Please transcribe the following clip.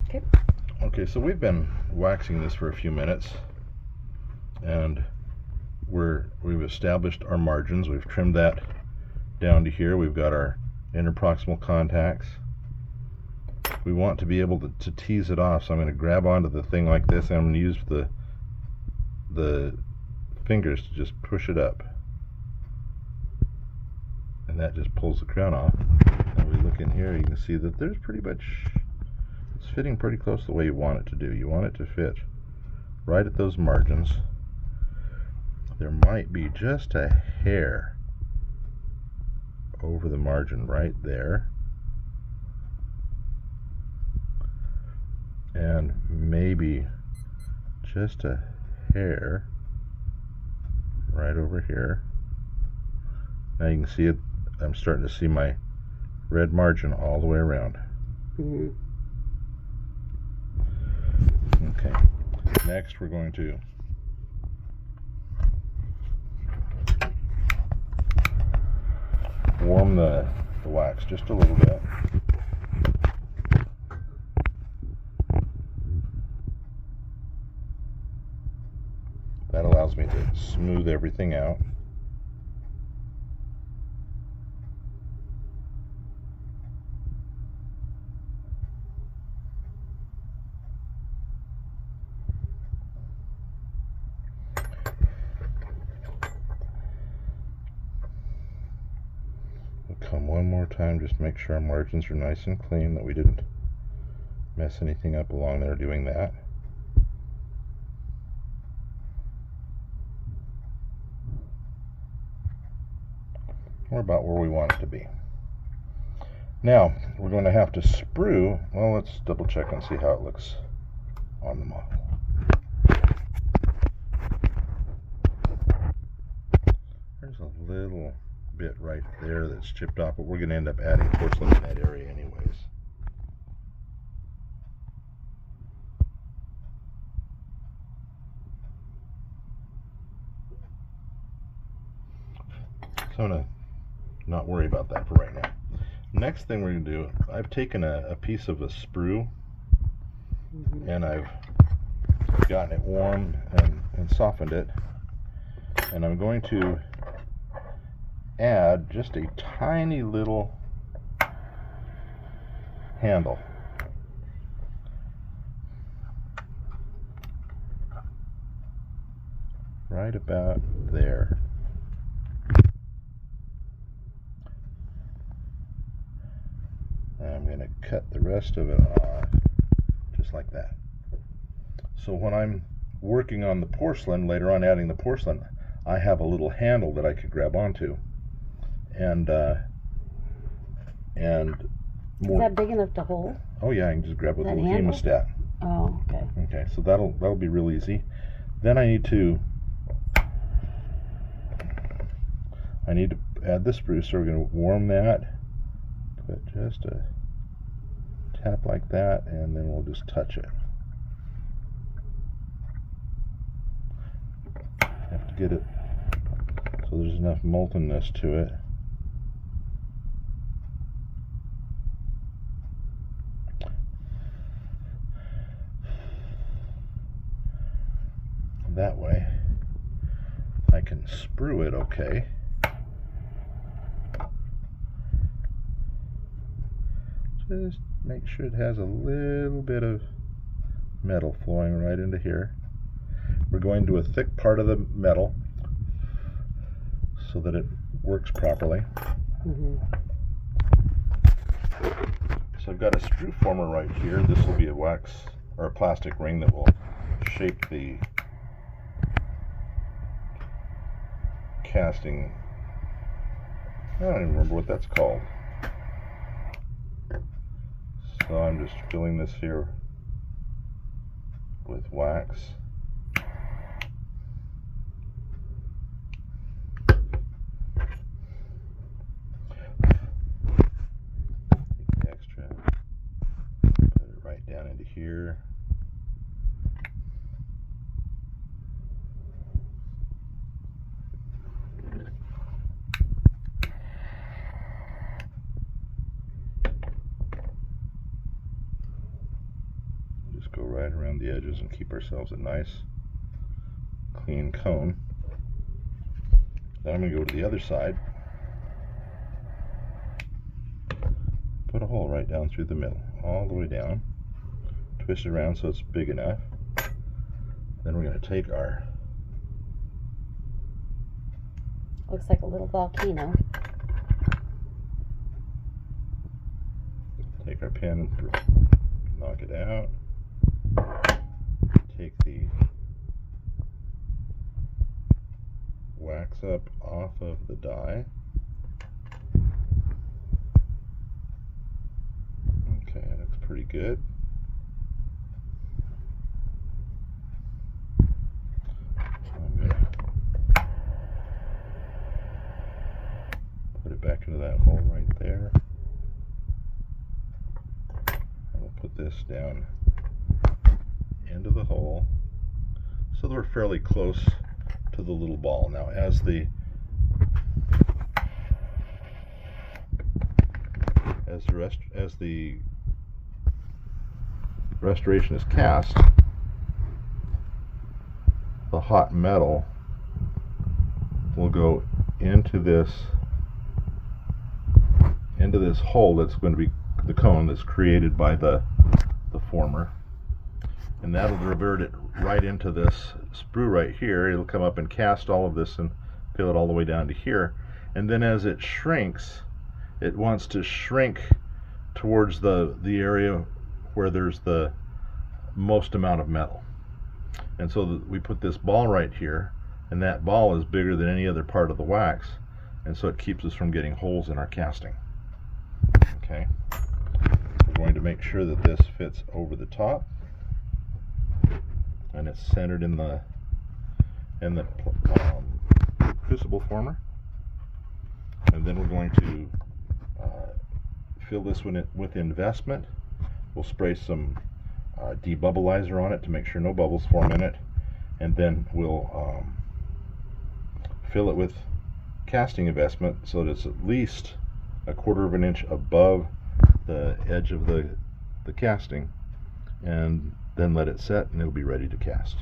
Okay. Okay, so we've been waxing this for a few minutes, and we've established our margins. We've trimmed that down to here. We've got our interproximal contacts. We want to be able to tease it off, so I'm going to grab onto the thing like this, and I'm going to use the fingers to just push it up, and that just pulls the crown off. And we look in here, you can see that there's pretty much, it's fitting pretty close the way you want it to do. You want it to fit right at those margins. There might be just a hair over the margin right there, and maybe just a hair right over here. Now you can see it, I'm starting to see my red margin all the way around. Mm-hmm. Okay, next we're going to warm the wax just a little bit. That allows me to smooth everything out. We'll come one more time, just make sure our margins are nice and clean, that we didn't mess anything up along there doing that. We're about where we want it to be. Now we're going to have to sprue. Well, let's double check and see how it looks on the model. There's a little bit right there that's chipped off, but we're going to end up adding porcelain in that area anyways. So I'm going to not worry about that for right now. Next thing we're going to do, I've taken a piece of a sprue, and I've gotten it warm and softened it, and I'm going to add just a tiny little handle. Right about there. I'm going to cut the rest of it off just like that. So when I'm working on the porcelain, later on adding the porcelain, I have a little handle that I could grab onto. And more. Is that big enough to hold? Oh yeah, I can just grab it with a little handle? hemostat. Oh, okay. Okay, so that'll be real easy. Then I need to add the sprue, so we're going to warm that. Put just a tap like that, and then we'll just touch it. Have to get it so there's enough moltenness to it. That way I can sprue it okay. Just make sure it has a little bit of metal flowing right into here. We're going to a thick part of the metal so that it works properly. So I've got a sprue former right here. This will be a wax or a plastic ring that will shape the casting. I don't even remember what that's called. So I'm just filling this here with wax. Take the extra, put it right down into here. Just go right around the edges and keep ourselves a nice clean cone. Then I'm going to go to the other side. Put a hole right down through the middle, all the way down. Twist it around so it's big enough. Then we're going to take our... Looks like a little volcano. Take our pin and knock it out. Take the wax up off of the die. Okay, that looks pretty good. I'm going to put it back into that hole right there. And we'll put this down into the hole so that we're fairly close to the little ball. Now as the restoration is cast, the hot metal will go into this hole that's going to be the cone that's created by the former, and that'll revert it right into this sprue right here. It'll come up and cast all of this and fill it all the way down to here, and then as it shrinks, it wants to shrink towards the area where there's the most amount of metal. And so we put this ball right here, and that ball is bigger than any other part of the wax, and so it keeps us from getting holes in our casting. Okay, we're going to make sure that this fits over the top and it's centered in the crucible former, and then we're going to fill this one with investment. We'll spray some debubbleizer on it to make sure no bubbles form in it, and then we'll fill it with casting investment so that it's at least 1/4 of an inch above the edge of the casting, and then let it set and it'll be ready to cast.